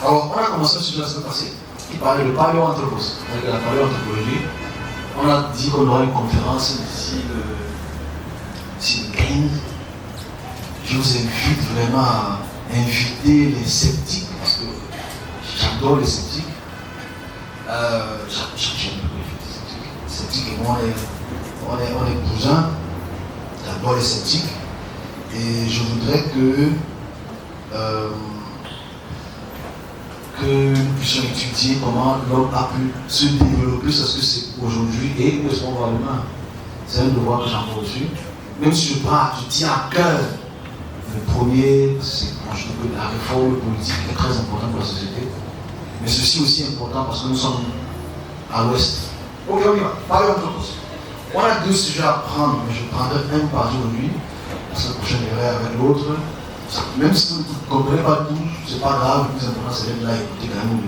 Alors, on a commencé sur la semaine passée qui parlait de paléoanthropos, avec la paléoanthropologie. On a dit qu'on aura une conférence d'ici le 15. Je vous invite vraiment à inviter les sceptiques, parce que j'adore les sceptiques. J'aime beaucoup les sceptiques et moi, on est cousins. J'adore les sceptiques. Et je voudrais que nous puissions étudier comment l'homme a pu se développer, parce que c'est aujourd'hui et où est-ce qu'on va demain. C'est un devoir que j'ai reçu. Même si je tiens à cœur le premier, je trouve que la réforme politique est très importante pour la société. Mais ceci aussi est important parce que nous sommes à l'ouest. Ok, on y va. Parlons de chose. On a deux sujets à prendre, mais je prendrai un par jour aujourd'hui. La semaine prochaine, j'irai avec l'autre. Même si vous ne comprenez pas tout, c'est pas grave. Le plus important, c'est d'être là et écouter quand même.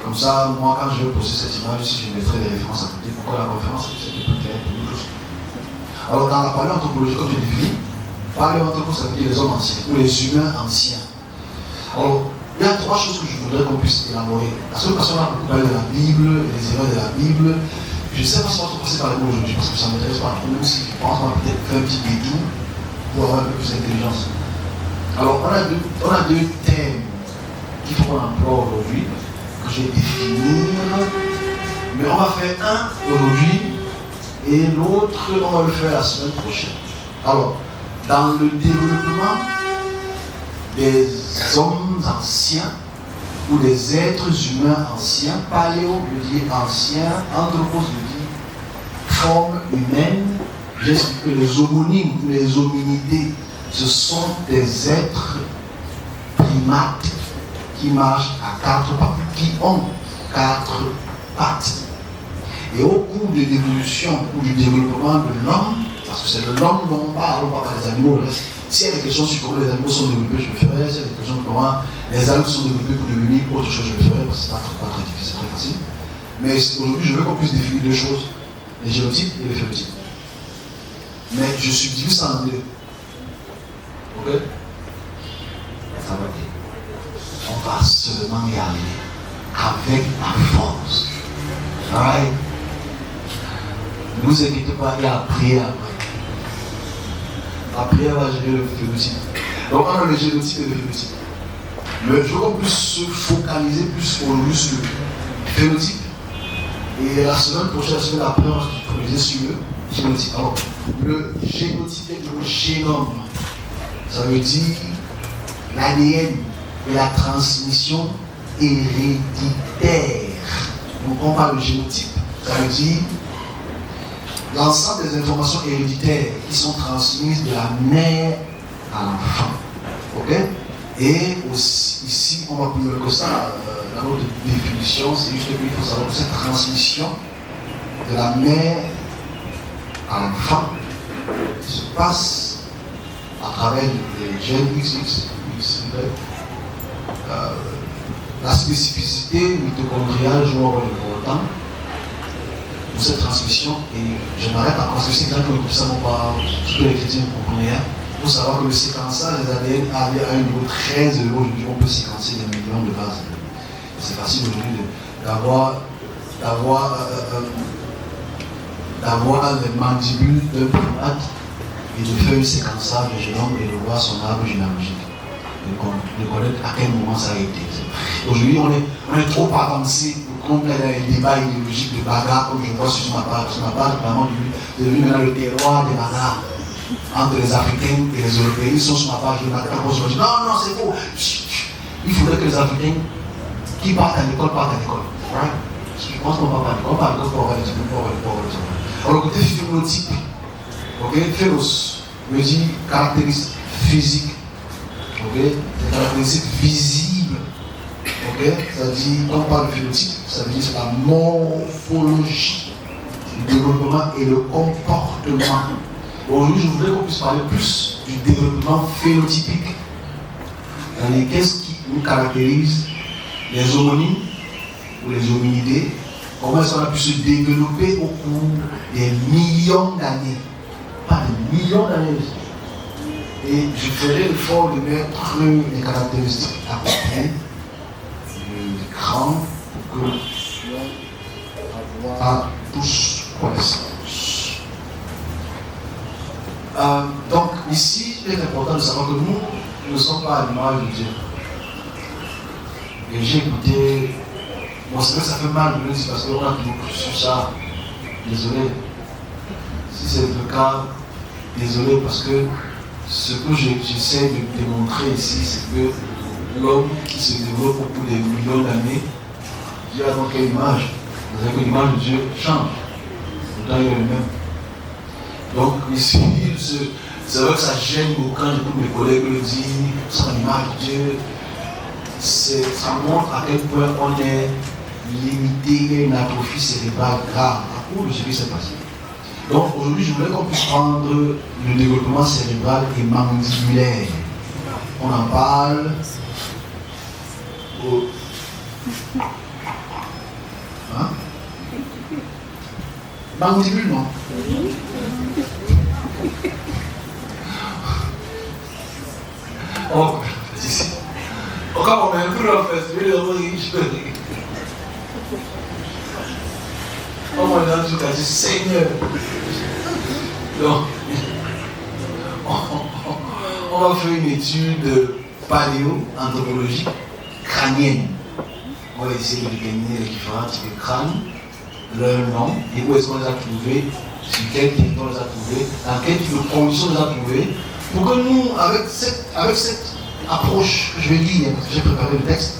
Comme ça, moi, quand je vais poser cette image, si je mettrai des références à côté, pourquoi la conférence, c'est plus clair pour nous tous. Alors, dans la paléoanthropologie, comme j'ai défini, paléoanthropologie, ça veut dire les hommes anciens, ou les humains anciens. Alors, il y a trois choses que je voudrais qu'on puisse élaborer. Parce que on a beaucoup parlé de la Bible, des erreurs de la Bible. Je ne sais pas si on va passer par les mots aujourd'hui, parce que ça ne m'intéresse pas. Même si je pense qu'on va peut-être faire un petit détour pour avoir un peu plus d'intelligence. Alors, on a deux thèmes qu'il faut qu'on emploie aujourd'hui, que je vais définir. Mais on va faire un aujourd'hui et l'autre, on va le faire la semaine prochaine. Alors, dans le développement des hommes anciens ou des êtres humains anciens, paléo veut dire ancien, anthropos veut dire forme humaine. J'explique que les homonymes ou les hominidés, ce sont des êtres primates qui marchent à quatre pattes, qui ont quatre pattes. Et au cours de l'évolution ou du développement de l'homme, parce que c'est de l'homme dont on parle des animaux, s'il y a des questions sur comment les animaux sont développés, je le ferai. S'il y a des questions sur comment les algues sont développées pour devenir autre chose, je le ferai, parce que ce n'est pas très difficile, c'est très facile. Mais aujourd'hui, je veux qu'on puisse définir deux choses, les génotypes et les phénotypes. Mais je subdivise ça en deux. Ok? Ça va dire. On va seulement y aller avec la force. Alright? Ne vous inquiétez pas, il y a la prière après. La prière va gérer le phénotype. Donc on a le génotype et le phénotype. Mais je veux qu'on puisse se focaliser plus aujourd'hui sur le phénotype. Et la semaine prochaine, la semaine après, on va se focaliser sur le génotype. Alors, le génotype est le génome. Ça veut dire l'ADN et la transmission héréditaire. Donc on parle de génotype. Ça veut dire l'ensemble des informations héréditaires qui sont transmises de la mère à l'enfant. Ok? Et aussi, ici, on va plus que ça, dans notre définition, c'est juste qu'il faut savoir que cette transmission de la mère à l'enfant se passe à travers les gènes XX, la spécificité mitochondriale joue un rôle important pour cette transmission. Et je m'arrête parce que c'est quand même que ça ne pas tous les chrétiens comprennent. Il faut savoir que le séquençage des ADN a un niveau très élevé. Aujourd'hui, on peut séquencer des millions de bases. C'est facile aujourd'hui d'avoir les mandibules d'un primate et de faire un séquençage du génome et de voir son arbre généalogique. De connaître à quel moment ça a été. Aujourd'hui, on est trop avancé pour qu'on ait des débats idéologiques de bagarre, comme je vois sur ma page. Sur ma page, vraiment, c'est devenu maintenant le terroir des bagarres entre les Africains et les Européens. Ils sont sur ma page, je dis non, c'est faux. Il faudrait que les Africains qui partent à l'école partent à l'école. Right? Je pense qu'on va pas à l'école, pas à l'école pour avoir les diplômes, pour avoir les diplômes. Alors, le côté phénotype, ok, phénos, veut dire caractéristiques physiques. Ok, des caractéristiques visibles. Ok, c'est-à-dire, quand on parle de phénotype, ça veut dire c'est la morphologie, le développement et le comportement. Aujourd'hui, je voudrais qu'on puisse parler plus du développement phénotypique. Qu'est-ce qui nous caractérise, les homonymes ou les hominidés, comment est-ce qu'on a pu se développer au cours des millions d'années. Pas des millions d'années. Et je ferai l'effort de mettre les caractéristiques à côté l'écran pour que tous connaissent. Donc ici, il est important de savoir que nous ne sommes pas à l'image de Dieu. Et j'ai écouté, bon c'est vrai que ça fait mal de le dire parce qu'on a toujours sur ça. Désolé. Si c'est le cas, désolé parce que ce que j'essaie de démontrer ici, c'est que l'homme qui se développe au cours des millions d'années, Dieu a donc quelle image? Vous savez que l'image de Dieu change. Pourtant il est le même. Donc ici, c'est vrai que ça gêne beaucoup quand j'écoute mes collègues le dire, son image de Dieu. Ça montre à quel point on est limité à une atrophie cérébrale grave à cause de ce qui s'est passé. Donc aujourd'hui, je voulais qu'on puisse prendre le développement cérébral et mandibulaire. On en parle. Hein? Mandibule, non? Oh, ici. Encore on met un peu en fait, je vais le regarder. Oh mon Dieu, tu as dit Seigneur. Donc, on va faire une étude paléo-anthropologique crânienne. On va essayer de déterminer les différents types de crânes, leur nom, et où est-ce qu'on les a trouvés, sur quel territoire on les a trouvés, dans quel type de conditions on les a trouvés, pour que nous, avec cette approche que je vais lire, parce que j'ai préparé le texte,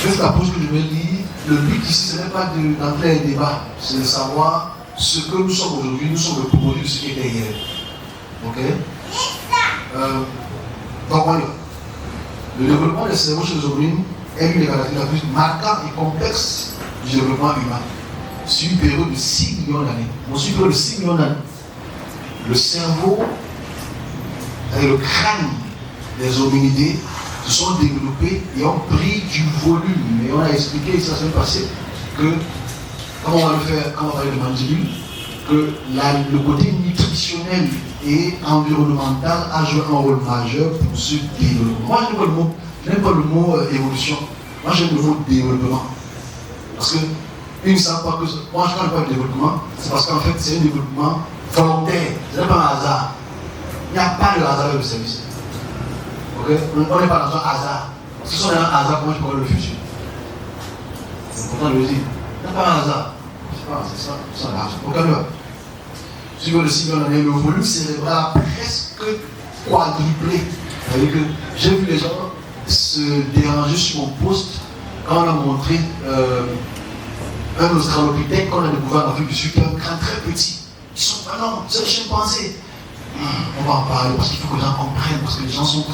avec cette approche que je vais lire, le but ici, ce n'est pas d'entrer un débat, c'est de savoir ce que nous sommes aujourd'hui, nous sommes le produit de ce qui était hier. Ok? Donc voilà. Le développement des cerveaux chez les hommes est l'une des caractéristiques les plus marquantes et complexes du développement humain. Sur une période de 6 millions d'années. Sur une période de 6 millions d'années, le cerveau et le crâne des hominidés se sont développés et ont pris du volume. Et on a expliqué, ça s'est passé, que, comme on va le faire, quand on va parler de mandibule, que le côté nutritionnel et environnemental a joué un rôle majeur pour ce développement. Moi, je n'aime pas le mot évolution. Moi, j'aime le mot développement. Parce que, ils ne savent pas que. Moi, quand je parle de développement, c'est parce qu'en fait, c'est un développement volontaire. Ce n'est pas un hasard. Il n'y a pas de hasard avec le service. Ok? On n'est pas dans un hasard. Parce que si on est un hasard, comment je parle le futur? C'est important de le dire. Il n'y a pas un hasard. C'est ça, ça marche. Aucun ne va. Suivant le signe, le volume cérébral a presque quadruplé. C'est-à-dire que j'ai vu les gens se déranger sur mon poste quand on a montré un australopithèque qu'on a découvert en Afrique du Sud, qui a un crâne très petit. Ils sont pas non, c'est le chimpanzé. On va en parler parce qu'il faut que les gens comprennent, parce que les gens sont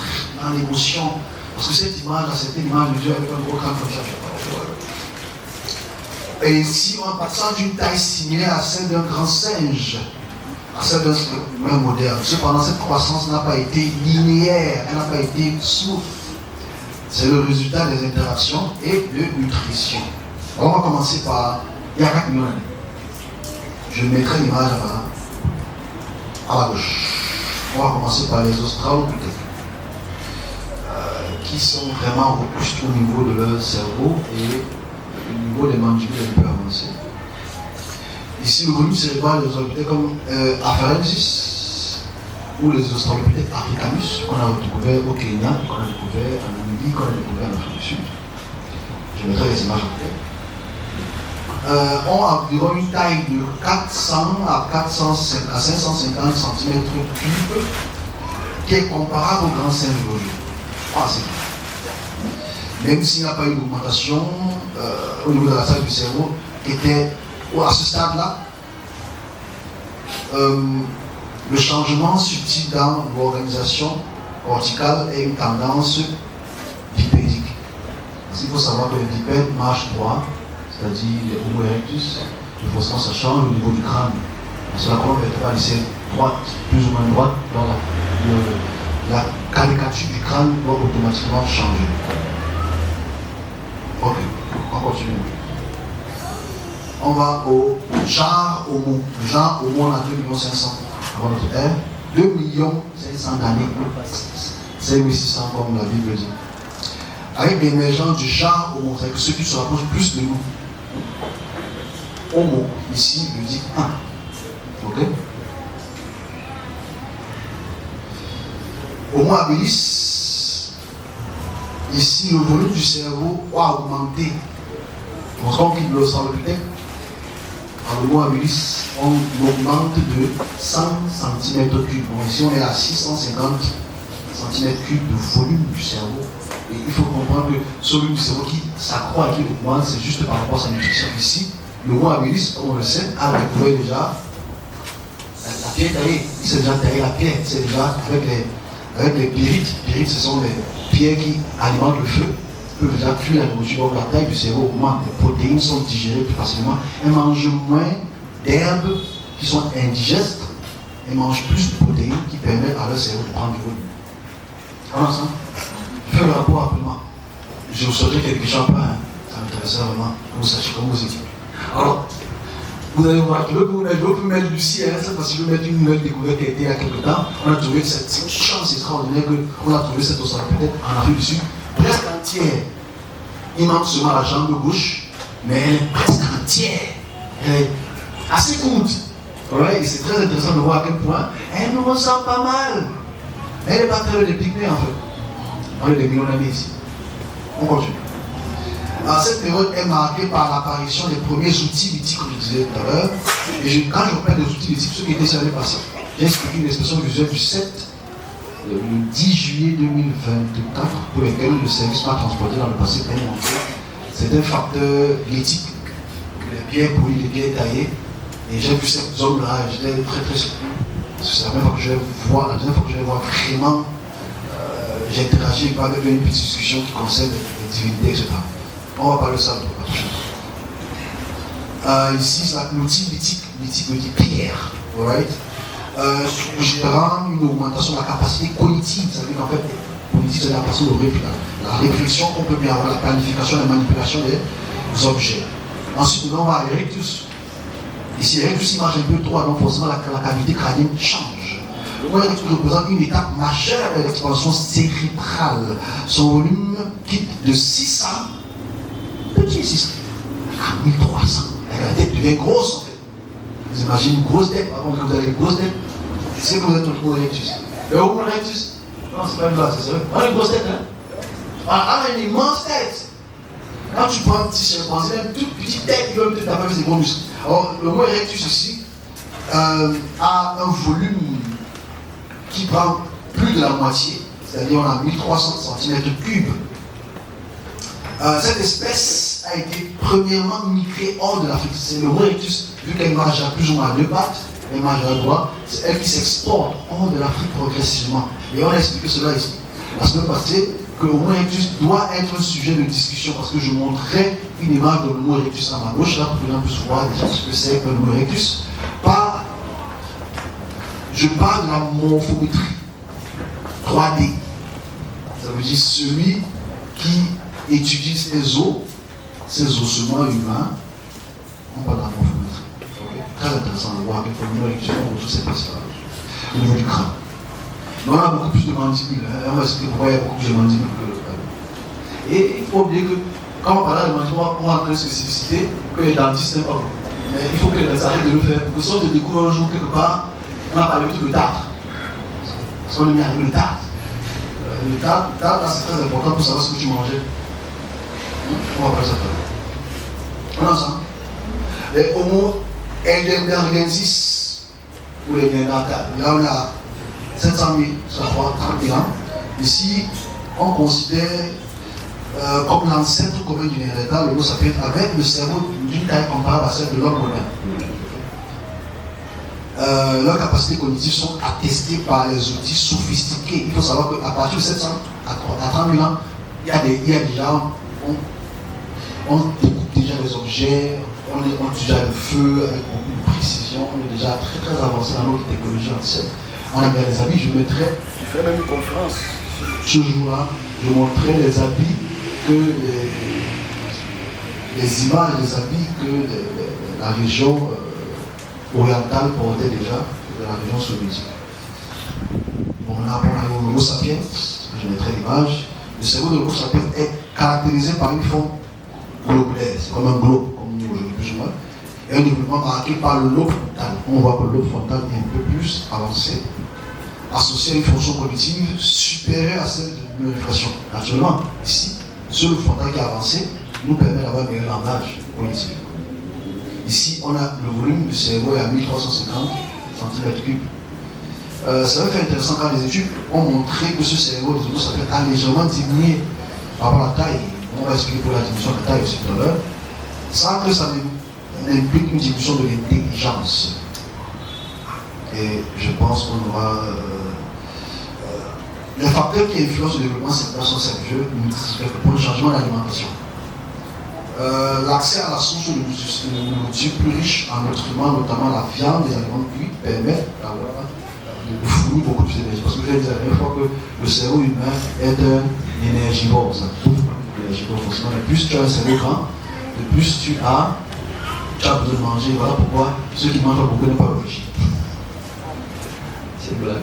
dans l'émotion. Parce que cette image, c'était l'image de Dieu avec un gros crâne comme ça. Et si on passe d'une taille similaire à celle d'un grand singe, à celle d'un humain moderne, cependant cette croissance n'a pas été linéaire, elle n'a pas été souple. C'est le résultat des interactions et de nutrition. On va commencer par, il y a 4 millions d'années. Je mettrai l'image à la gauche. On va commencer par les australopithèques, qui sont vraiment robustes au niveau de leur cerveau et au niveau des mandibules un peu avancés. Ici, le volume cérébral des australopithèques comme Afarensis ou les australopithèques africanus, qu'on a découvert au Kenya, qu'on a découvert en Namibie, qu'on a découvert en Afrique du Sud. Je mettrai les images en tête. Ont environ une taille de 400 à 550 cm3, qui est comparable au grand singe d'aujourd'hui. Même s'il n'y a pas eu d'augmentation au niveau de la taille du cerveau, qui était à ce stade-là, le changement subtil dans l'organisation corticale est une tendance bipédique. Il faut savoir que les bipèdes marchent droit, c'est-à-dire les Homo erectus, et forcément ça change au niveau du crâne. Parce que la colonne vertébrale ici est droite, plus ou moins droite, donc la caricature du crâne doit automatiquement changer. Ok, on continue. On va au genre Homo. Le genre Homo, on a 2 500 000 avant notre ère. 2 500 000 d'années. 5600 comme la Bible dit. avec l'émergence du genre homo, c'est-à-dire que ceux qui se rapprochent plus de nous. Homo, ici, il dit un. Ok? Homo habilis, ici, le volume du cerveau a augmenté. On se rend compte qu'il le semble peut-être. En Homo habilis, on augmente de 100 cm3. Bon, ici, on est à 650 cm3 de volume du cerveau. Et il faut comprendre que ce volume du cerveau qui s'accroît et qui augmente, c'est juste par rapport à sa nutrition. Ici, le Homo habilis, comme on le sait, a découvert déjà la pierre taillée. Il s'est déjà taillé la pierre. C'est déjà avec les pyrites. Les pyrites, ce sont les pierres qui alimentent le feu. Ils peuvent déjà cuire la nourriture. Donc la taille du cerveau augmente. Les protéines sont digérées plus facilement. Elles mangent moins d'herbes qui sont indigestes. Elles mangent plus de protéines qui permettent à leur cerveau de prendre du volume. Alors ça, je fais le rapport rapidement. Je vous souhaiterais quelque chose pas. Ça m'intéresserait vraiment que vous sachiez comment vous étiez. Alors, vous allez voir, je veux mettre du ciel, parce que je veux mettre une nouvelle découverte qui a été il y a quelque temps. On a trouvé cette chance extraordinaire qu'on a trouvé cette ossature peut-être en Afrique du Sud, presque entière. Il manque seulement la jambe gauche, mais elle est presque entière. Elle est assez courte. Ouais, et c'est très intéressant de voir à quel point elle nous ressemble pas mal. Elle n'est pas très des pygmées en fait. On est des millionnaires ici. On continue. Alors, cette période est marquée par l'apparition des premiers outils lithiques, comme je disais tout à l'heure. Et quand je parle des outils lithiques, ceux qui étaient sur l'année passée, j'ai expliqué une expression visuelle du 10 juillet 2024, pour lesquels le service m'a transporté dans le passé très longtemps. C'est un facteur lithique, les pierres polies, les pierres taillées. Et j'ai vu cette zone-là, j'étais très très surpris. C'est la première fois que je vais voir, la deuxième fois que je vais voir vraiment, j'ai interagi avec une petite discussion qui concerne les divinités, etc. On va parler de ça la prochaine fois. Ici, c'est l'outil lithique veut dire pierre, right? Gérant une augmentation de la capacité cognitive, ça veut dire qu'en fait, cognitive, c'est la capacité de la réflexion qu'on peut bien avoir, la planification, la manipulation des objets. Ensuite, nous on va à l'erectus. Ici, l'erectus, il marche un peu trop, donc forcément la cavité crânienne change. Le mot erectus représente une étape majeure de l'expansion cérébrale. Son volume quitte de 600 petit 6 à 1300. La tête devient grosse en fait. Vous imaginez une grosse tête, par contre, quand vous avez une grosse tête, c'est que vous êtes au erectus. Le homo erectus, non, c'est pas une blague, c'est vrai. On a une grosse tête, hein. On a une immense tête. Quand tu prends un petit chimpanzé, une toute petite tête, il va peut-être taper ses gros muscles. Alors, le homo erectus ici a un volume qui prend plus de la moitié, c'est-à-dire on a 1300 cm3. Cette espèce a été premièrement migrée hors de l'Afrique. C'est le Homo erectus, vu qu'elle marche à plus ou moins à deux pattes, elle marche à droite, c'est elle qui s'exporte hors de l'Afrique progressivement. Et on a expliqué cela ici. La semaine passée, que l'Homo erectus doit être un sujet de discussion parce que je montrais une image de l'Homo erectus à ma gauche, là pour que l'on puisse voir déjà ce que c'est que l'Homo erectus. Je parle de la morphométrie 3D. Ça veut dire celui qui étudie ces ossements humains, on parle de la morphométrie. Okay. Très intéressant de voir à quel point l'Homo erectus on retrouve ces passages au niveau du crâne. Mais on a beaucoup plus de mandibules. On va expliquer pourquoi il y a beaucoup plus de mandibules que le crâne. Et il faut oublier que quand on parle de mandibules, on a une spécificité que les dentistes n'aiment pas. Mais il faut que les dentistes arrêtent de le faire. Pour que si on te découvre un jour quelque part, on a parlé de tartre. Si on est mis à le tartre. Le tartre, c'est très important pour savoir ce que tu mangeais. On va parler de ça. On est ensemble. Les Homo heidelbergensis, ou les Néandertals. Là, on a 700 000, ça croit, 30 000 ans. Ici, on considère comme l'ancêtre commun du Néandertal, le Homo sapiens, avec le cerveau d'une taille comparable à celle de l'homme moderne. Leurs capacités cognitives sont attestées par les outils sophistiqués. Il faut savoir qu'à partir de 700 à 30 000 ans, il y a déjà, on découpe déjà les objets, on utilise déjà le feu avec beaucoup de précision, on est déjà très très avancé dans notre technologie ancienne. On a bien les habits, je ferai même une conférence ce jour-là, je montrerai les habits que les images des habits que la région orientale portait déjà, de la région soviétique. Bon, là, on a le Homo sapiens, je mettrai l'image. Le cerveau de l'Homo sapiens est caractérisé par une forme globulaire, c'est comme un globe, comme nous aujourd'hui plus ou moins, et un développement marqué par le lobe frontal. On voit que le lobe frontal est un peu plus avancé, associé à une fonction cognitive supérieure à celle de l'inflation. Naturellement, ici, ce lobe frontal qui est avancé nous permet d'avoir un meilleur langage cognitif. Ici, on a le volume du cerveau est à 1350 cm3. C'est vrai intéressant quand les études ont montré que ce cerveau des autres a légèrement diminué par rapport à la taille. On va expliquer pour la diminution de la taille aussi tout à l'heure, sans que ça n'implique une diminution de l'intelligence. Et je pense qu'on aura. Les facteurs qui influencent le développement cérébral sont sérieux, pour le changement d'alimentation. L'accès à la source de nourriture plus riche en nutriments, notamment la viande, les aliments cuits, permet d'avoir de fournir beaucoup plus d'énergie. Parce que je l'ai dit la dernière fois que le cerveau humain est un énergivore. Ça trouve l'énergivore forcément. Plus tu as un cerveau grand, de plus tu as besoin de manger. Voilà pourquoi ceux qui mangent beaucoup n'ont pas d'origine. C'est une blague.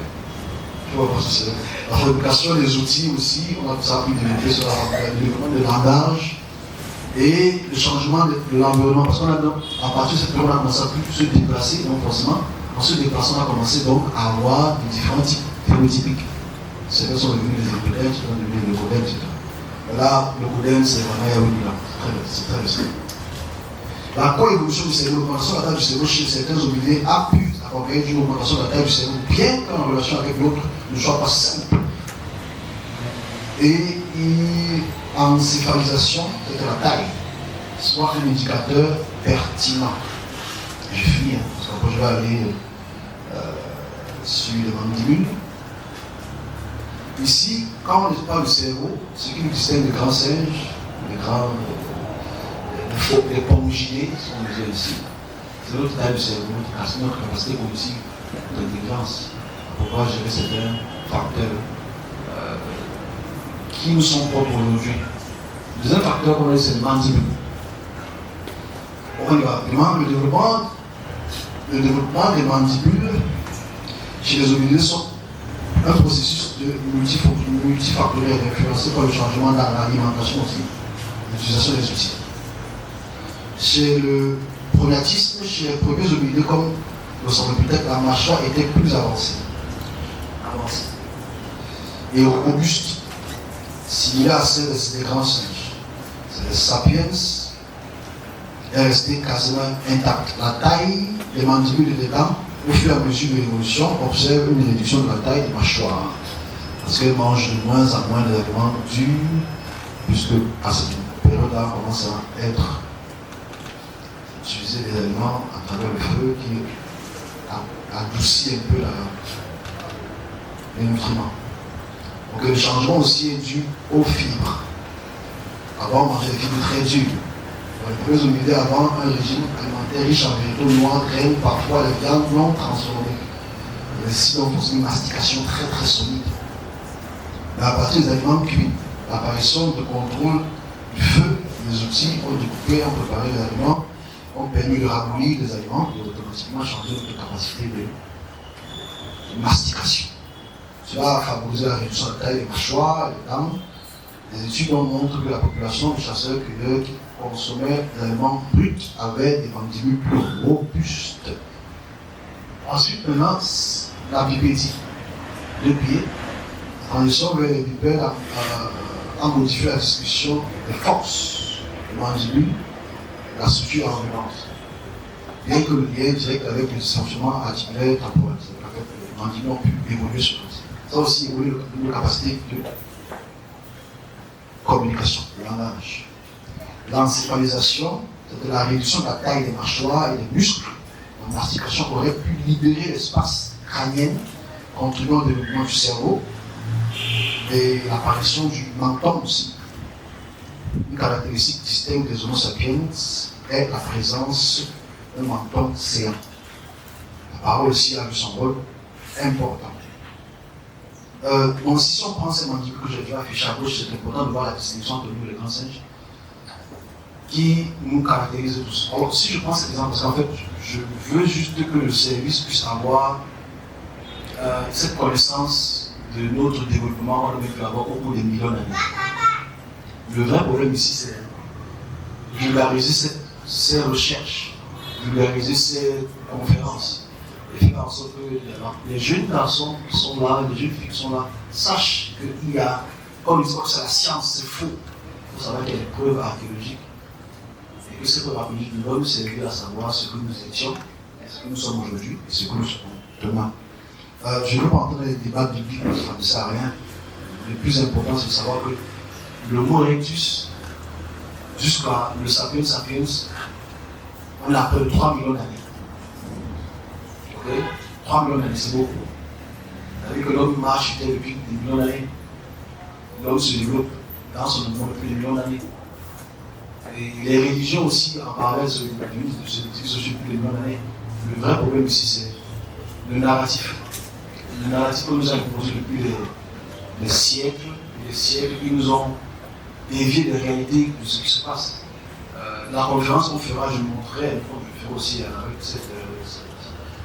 Tu vois parce que c'est la fabrication des outils aussi, on a tout ça pu développer sur le développement de langage. Et le changement de l'environnement, parce qu'à partir de cette période, on a commencé à plus se déplacer, donc forcément, en se déplaçant, on a commencé donc à avoir des différents types phénotypiques. Certains sont devenus les écodèmes, certains sont devenus les leucodèmes, etc. Et là, le codème, c'est vraiment Yaouni, là. C'est très récent. La coévolution du cerveau, l'augmentation de la taille du cerveau chez certains hominidés a pu accompagner d'une augmentation de la taille du cerveau, bien qu'en relation avec l'autre ne soit pas simple. Et encéphalisation, c'est la taille, soit un indicateur pertinent. Je finis, parce qu'après je vais aller sur les mandibules. Ici, quand on parle du cerveau, ce qui nous distingue des grands singes, les ponginés, si on disait ici, c'est notre taille du cerveau, notre capacité cognitive d'intelligence, pour pouvoir gérer certains facteurs qui nous sont propres aujourd'hui. Le deuxième facteur qu'on a, c'est le mandibule. On y va. Le développement des mandibules chez les hominidés sont un processus de multifactoriel influencé par le changement dans l'alimentation aussi, l'utilisation des outils. Chez le prognatisme, chez les premiers hominidés comme le sauripithèque, la mâchoire était plus avancée et robuste, similaire à celle des grands singes. Les sapiens est resté quasiment intact. La taille des mandibules et des dents, au fur et à mesure de l'évolution, observe une réduction de la taille des mâchoires. Parce qu'elles mangent de moins en moins d'aliments durs, puisque à cette période-là, on commence à être utiliser des aliments à travers le feu qui adoucit un peu les nutriments. Donc le changement aussi est dû aux fibres. Avant, on mangeait des fibres très dures. Les premiers hominidés avant un régime alimentaire riche en végétaux noirs, graines, parfois les viandes non transformées. Il y a ici donc une mastication très très solide. Mais à partir des aliments cuits, l'apparition de contrôle du feu, les outils ont découpé, ont préparé les aliments, ont permis de ramollir les aliments et automatiquement changer notre capacité de mastication. Cela a favorisé la réduction de la taille des mâchoires, des dents. Les études montrent que la population de chasseurs-cueilleurs qui consommaient des aliments bruts avait des mandibules plus robustes. Ensuite, maintenant, la bipédie. Le pied, transition vers les bipèdes a modifié la distribution des forces des mandibules, la structure environnante. Bien que le lien direct avec le dysfonctionnement articulaire temporel, c'est-à-dire que les mandibules ont pu évoluer sur le site. Ça aussi évolue nos capacités de communication, de langage. L'encéphalisation, c'est la réduction de la taille des mâchoires et des muscles. Donc l'articulation aurait pu libérer l'espace crânien, contribuant au développement du cerveau et l'apparition du menton aussi. Une caractéristique distincte des Homo sapiens est la présence d'un menton séant. La parole aussi a eu son rôle important. Donc si on prend ces mandibules que j'ai déjà affichés à gauche, c'est important de voir la distinction entre nous et les grands singes qui nous caractérise tous. Alors si je prends cet exemple, parce qu'en fait je veux juste que le service puisse avoir cette connaissance de notre développement qu'on a pu avoir au cours des millions d'années. Le vrai problème ici, c'est vulgariser ces recherches, vulgariser ces conférences, et faire en sorte que les jeunes garçons qui sont là, les jeunes filles qui sont là, sachent qu'il y a, comme ils disent que c'est la science, c'est faux. Il faut savoir qu'il y a des preuves archéologiques. Et que ces preuves archéologiques doivent nous servir à savoir ce que nous étions, ce que nous sommes aujourd'hui, et ce que nous serons demain. Je ne veux pas entrer dans les débats bibliques, ça ne sert à rien. Le plus important, c'est de savoir que le mot rectus, jusqu'à le sapiens sapiens, on a près de 3 millions d'années. Ok? 3 millions d'années, c'est beaucoup. C'est-à-dire que l'homme marche depuis des millions d'années. L'homme se développe dans son monde depuis des millions d'années. Et les religions aussi, en parallèle, se développent depuis des millions d'années. Le vrai problème ici, c'est le narratif. Le narratif que nous avons imposé depuis des siècles, des siècles, qui nous ont dévié des réalités de ce qui se passe. La conférence qu'on fera, je montrerai, je ferai aussi avec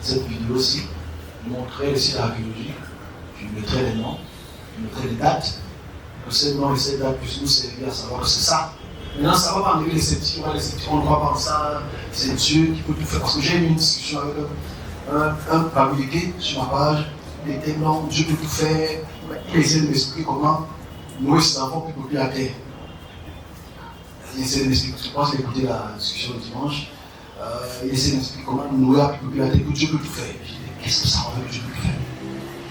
cette vidéo aussi, je montrerai les sites archéologiques, je mettrai les noms, je mettrai les dates, que ces noms et ces dates puissent nous servir à savoir que c'est ça. Maintenant, ça ne va pas enlever les sceptiques, on ne croit pas en ça, c'est Dieu qui peut tout faire. Parce que j'ai eu une discussion avec un communiqué sur ma page, il était non, Dieu peut tout faire, il essaie de m'expliquer comment Noé ses enfants peuvent peupler la terre. Il essaie de m'expliquer, je pense qu'il a écouté la discussion le dimanche, il essaie de m'expliquer comment Noé a pu peupler la terre, que Dieu peut tout faire. Je dis, qu'est-ce que ça veut que Dieu peut tout faire?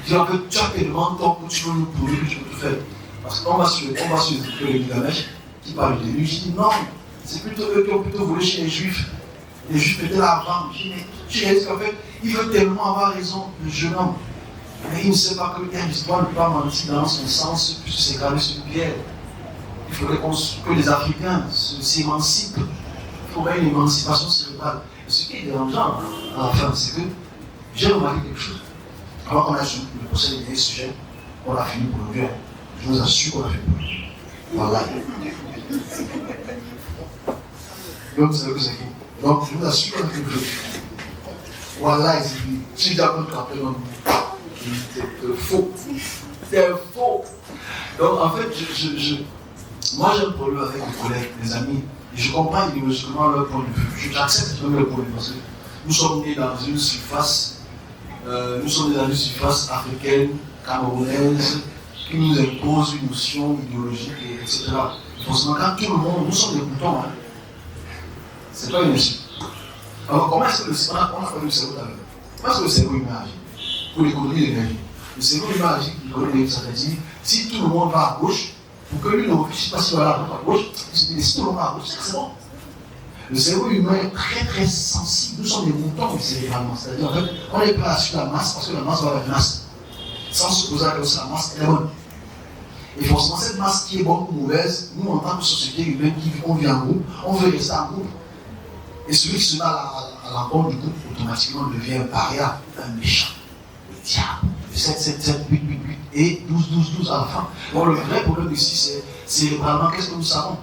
Je dis, en fait, tu as tellement de temps que tu veux nous prouver que tu peux tout faire. Parce qu'on va sur le Gilgamesh qui parle de lui, je dis non, c'est plutôt eux qui ont plutôt volé chez les Juifs. Les Juifs étaient là avant. Je dis, mais tu réalises qu'en fait, il veut tellement avoir raison, le jeune homme. Mais il ne sait pas que l'histoire ne peut pas mentir dans son sens, puisque c'est gravé sur une pierre. Il faudrait que les Africains s'émancipent. Il faudrait une émancipation cérébrale. Et ce qui est dérangeant à la fin, c'est que j'ai remarqué quelque chose. Alors qu'on a su le procès des sujets, on a fini pour le bien. Je vous assure qu'on a fini pour le bien. Voilà. Donc, vous savez que c'est faux. Donc, je vous assure qu'on a fini pour le bien. Voilà, c'est fini. Si j'apprends qu'après, c'est faux. C'est faux. Donc, en fait, moi j'ai un problème avec mes collègues, mes amis, et je comprends idéologiquement leur point de vue. J'accepte même leur point de vue parce que nous sommes nés dans une surface, africaine, camerounaise, qui nous impose une notion idéologique, etc. Forcément, quand tout le monde, nous sommes des boutons, hein. C'est pas une insulte. Alors, comment est-ce que le cerveau, on a parlé du cerveau tout à l'heure, comment est-ce que le cerveau humain agit? Pour l'économie de l'énergie. Le cerveau humain agit, ça veut dire, si tout le monde va à gauche, pour que lui ne réfléchisse pas s'il va à gauche, si tout le monde va à gauche, c'est bon. Le cerveau humain est très très sensible. Nous sommes des moutons cérébralement. C'est-à-dire, en fait, on est prêt à suivre la masse parce que la masse va avec la masse. Sans se poser la question, la masse est bonne. Et forcément, cette masse qui est bonne ou mauvaise, nous, en tant que société humaine, on vit en groupe, on veut rester en groupe. Et celui qui se met à l'encontre du groupe, automatiquement devient un paria, un méchant, le diable. 7, 7, 7, 8, 8, 8 et 12, 12, 12 à la fin. Bon, le vrai problème ici, c'est cérébralement, qu'est-ce que nous savons?